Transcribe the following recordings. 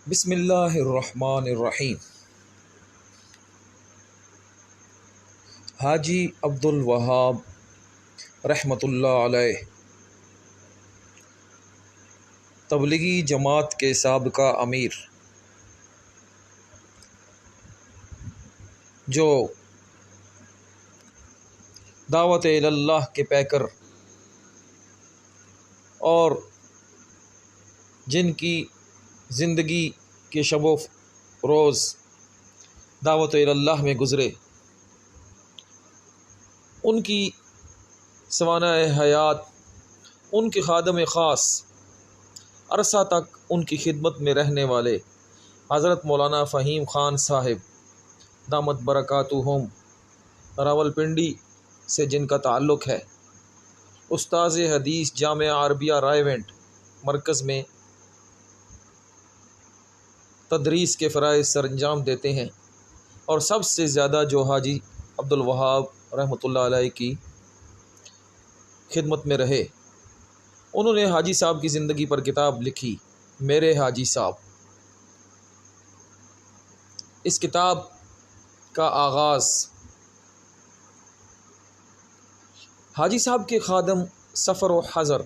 بسم اللہ الرحمن الرحیم۔ حاجی عبد الوہاب رحمۃ اللہ علیہ تبلیغی جماعت کے سابقہ امیر، جو دعوت اللہ کے پیکر اور جن کی زندگی کے شب و روز دعوت اللہ میں گزرے، ان کی سوانح حیات، ان کے خادم خاص، عرصہ تک ان کی خدمت میں رہنے والے حضرت مولانا فہیم خان صاحب دامت برکاتہم راولپنڈی سے جن کا تعلق ہے، استاذ حدیث جامعہ عربیہ رائے مرکز میں تدریس کے فرائض سر انجام دیتے ہیں، اور سب سے زیادہ جو حاجی عبد الوہاب رحمۃ اللہ علیہ کی خدمت میں رہے، انہوں نے حاجی صاحب کی زندگی پر کتاب لکھی، میرے حاجی صاحب۔ اس کتاب کا آغاز حاجی صاحب کے خادم سفر و حضر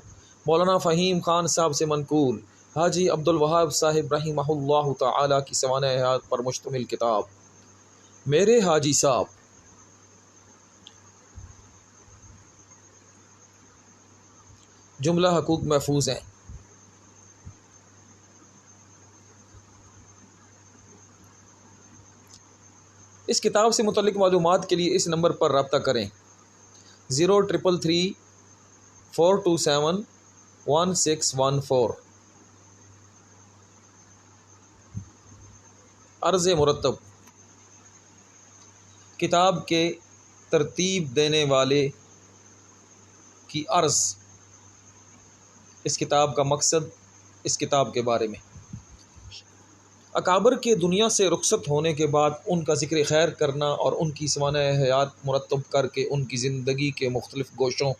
مولانا فہیم خان صاحب سے منقول حاجی عبد الوہاب صاحب رحمہ اللہ تعالی کی سوانح حیات پر مشتمل کتاب میرے حاجی صاحب۔ جملہ حقوق محفوظ ہیں۔ اس کتاب سے متعلق معلومات کے لیے اس نمبر پر رابطہ کریں: 0334271614۔ عرض مرتب: کتاب کے ترتیب دینے والے کی عرض، اس کتاب کا مقصد، اس کتاب کے بارے میں۔ اکابر کے دنیا سے رخصت ہونے کے بعد ان کا ذکر خیر کرنا اور ان کی سوانح حیات مرتب کر کے ان کی زندگی کے مختلف گوشوں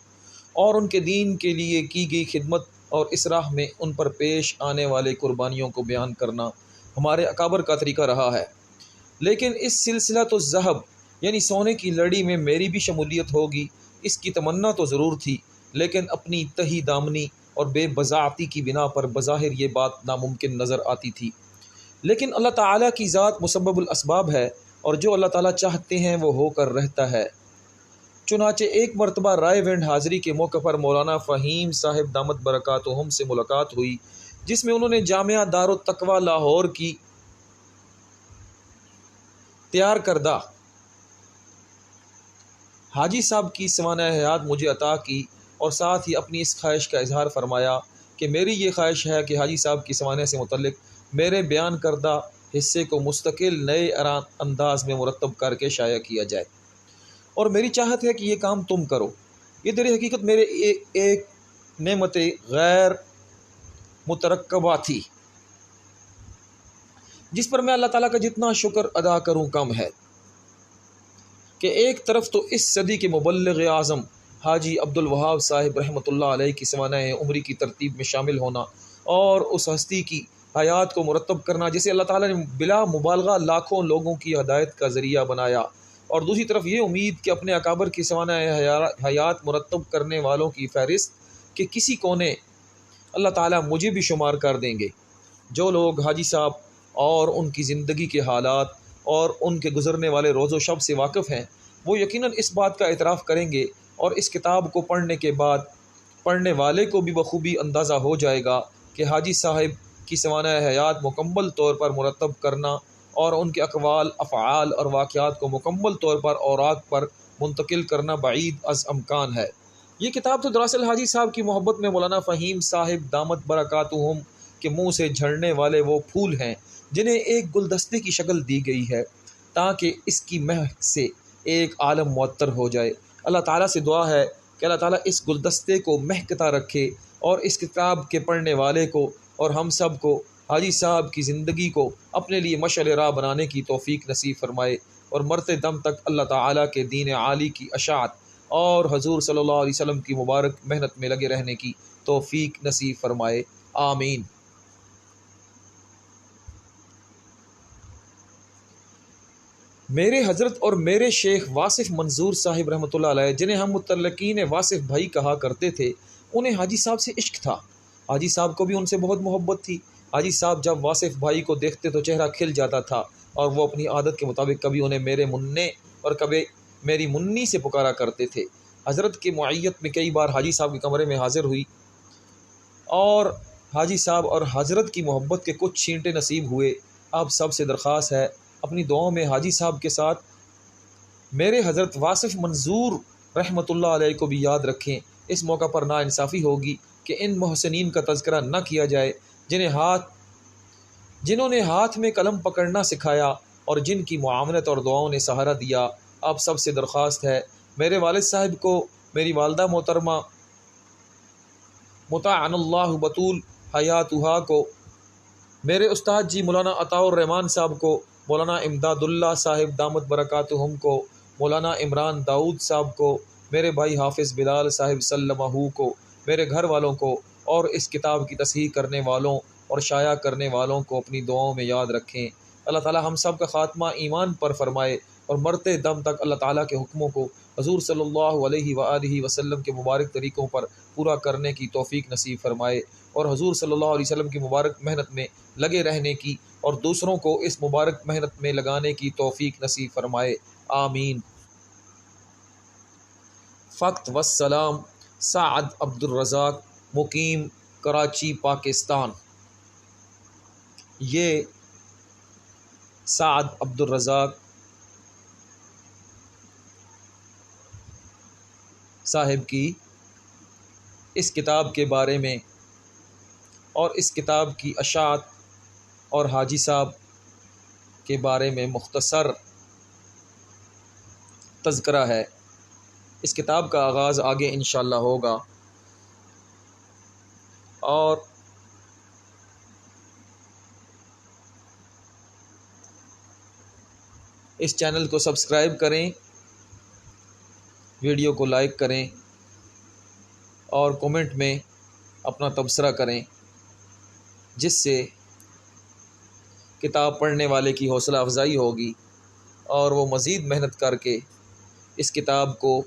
اور ان کے دین کے لیے کی گئی خدمت اور اس راہ میں ان پر پیش آنے والے قربانیوں کو بیان کرنا ہمارے اکابر کا طریقہ رہا ہے۔ لیکن اس سلسلہ تو ذہب یعنی سونے کی لڑی میں میری بھی شمولیت ہوگی، اس کی تمنا تو ضرور تھی، لیکن اپنی تہی دامنی اور بے بضاعتی کی بنا پر بظاہر یہ بات ناممکن نظر آتی تھی۔ لیکن اللہ تعالیٰ کی ذات مسبب الاسباب ہے، اور جو اللہ تعالیٰ چاہتے ہیں وہ ہو کر رہتا ہے۔ چنانچہ ایک مرتبہ رائے ونڈ حاضری کے موقع پر مولانا فہیم صاحب دامت برکاتہم سے ملاقات ہوئی، جس میں انہوں نے جامعہ دارالتقویٰ لاہور کی تیار کردہ حاجی صاحب کی سوانح حیات مجھے عطا کی، اور ساتھ ہی اپنی اس خواہش کا اظہار فرمایا کہ میری یہ خواہش ہے کہ حاجی صاحب کی سوانح سے متعلق میرے بیان کردہ حصے کو مستقل نئے انداز میں مرتب کر کے شائع کیا جائے، اور میری چاہت ہے کہ یہ کام تم کرو۔ یہ در حقیقت میرے ایک نعمت غیر مترکبہ تھی، جس پر میں اللہ تعالیٰ کا جتنا شکر ادا کروں کم ہے، کہ ایک طرف تو اس صدی کے مبلغ اعظم حاجی عبد الوہاب صاحب رحمۃ اللہ علیہ کی سوانح عمری کی ترتیب میں شامل ہونا اور اس ہستی کی حیات کو مرتب کرنا جسے اللہ تعالیٰ نے بلا مبالغہ لاکھوں لوگوں کی ہدایت کا ذریعہ بنایا، اور دوسری طرف یہ امید کہ اپنے اکابر کی سوانح حیات مرتب کرنے والوں کی فہرست کے کسی کونے اللہ تعالیٰ مجھے بھی شمار کر دیں گے۔ جو لوگ حاجی صاحب اور ان کی زندگی کے حالات اور ان کے گزرنے والے روز و شب سے واقف ہیں، وہ یقیناً اس بات کا اعتراف کریں گے، اور اس کتاب کو پڑھنے کے بعد پڑھنے والے کو بھی بخوبی اندازہ ہو جائے گا کہ حاجی صاحب کی سوانح حیات مکمل طور پر مرتب کرنا اور ان کے اقوال، افعال اور واقعات کو مکمل طور پر اوراق پر منتقل کرنا بعید از امکان ہے۔ یہ کتاب تو دراصل حاجی صاحب کی محبت میں مولانا فہیم صاحب دامت برکاتہم کے منہ سے جھڑنے والے وہ پھول ہیں جنہیں ایک گلدستے کی شکل دی گئی ہے، تاکہ اس کی مہک سے ایک عالم معطر ہو جائے۔ اللہ تعالیٰ سے دعا ہے کہ اللہ تعالیٰ اس گلدستے کو مہکتا رکھے، اور اس کتاب کے پڑھنے والے کو اور ہم سب کو حاجی صاحب کی زندگی کو اپنے لیے مشعل راہ بنانے کی توفیق نصیب فرمائے، اور مرتے دم تک اللہ تعالیٰ کے دین عالی کی اشاعت اور حضور صلی اللہ علیہ وسلم کی مبارک محنت میں لگے رہنے کی توفیق نصیب فرمائے، آمین۔ میرے حضرت اور میرے شیخ واصف منظور صاحب رحمۃ اللہ علیہ، جنہیں ہم متعلقین واصف بھائی کہا کرتے تھے، انہیں حاجی صاحب سے عشق تھا۔ حاجی صاحب کو بھی ان سے بہت محبت تھی۔ حاجی صاحب جب واصف بھائی کو دیکھتے تو چہرہ کھل جاتا تھا، اور وہ اپنی عادت کے مطابق کبھی انہیں میرے منع اور کبھی میری منی سے پکارا کرتے تھے۔ حضرت کی معیت میں کئی بار حاجی صاحب کے کمرے میں حاضر ہوئی، اور حاجی صاحب اور حضرت کی محبت کے کچھ چھینٹے نصیب ہوئے۔ آپ سب سے درخواست ہے اپنی دعاؤں میں حاجی صاحب کے ساتھ میرے حضرت واصف منظور رحمۃ اللہ علیہ کو بھی یاد رکھیں۔ اس موقع پر ناانصافی ہوگی کہ ان محسنین کا تذکرہ نہ کیا جائے جنہوں نے ہاتھ میں قلم پکڑنا سکھایا اور جن کی معاونت اور دعاؤں نے سہارا دیا۔ آپ سب سے درخواست ہے میرے والد صاحب کو، میری والدہ محترمہ متعن اللہ بطول حیاتہا کو، میرے استاد جی مولانا عطاء الرحمان صاحب کو، مولانا امداد اللہ صاحب دامت برکاتہم کو، مولانا عمران داؤد صاحب کو، میرے بھائی حافظ بلال صاحب سلمہ کو، میرے گھر والوں کو، اور اس کتاب کی تصحیح کرنے والوں اور شائع کرنے والوں کو اپنی دعاؤں میں یاد رکھیں۔ اللہ تعالی ہم سب کا خاتمہ ایمان پر فرمائے، اور مرتے دم تک اللہ تعالیٰ کے حکموں کو حضور صلی اللہ علیہ وآلہ وسلم کے مبارک طریقوں پر پورا کرنے کی توفیق نصیب فرمائے، اور حضور صلی اللہ علیہ وسلم کی مبارک محنت میں لگے رہنے کی اور دوسروں کو اس مبارک محنت میں لگانے کی توفیق نصیب فرمائے، آمین۔ فقط والسلام، سعد عبد الرزاق، مقیم کراچی، پاکستان۔ یہ سعد عبد الرزاق صاحب کی اس کتاب کے بارے میں اور اس کتاب کی اشاعت اور حاجی صاحب کے بارے میں مختصر تذکرہ ہے۔ اس کتاب کا آغاز آگے انشاءاللہ ہوگا، اور اس چینل کو سبسکرائب کریں، ویڈیو کو لائک کریں، اور کومنٹ میں اپنا تبصرہ کریں، جس سے کتاب پڑھنے والے کی حوصلہ افزائی ہوگی، اور وہ مزید محنت کر کے اس کتاب کو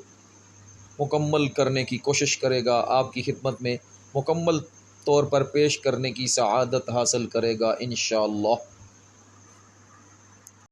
مکمل کرنے کی کوشش کرے گا، آپ کی خدمت میں مکمل طور پر پیش کرنے کی سعادت حاصل کرے گا انشاءاللہ۔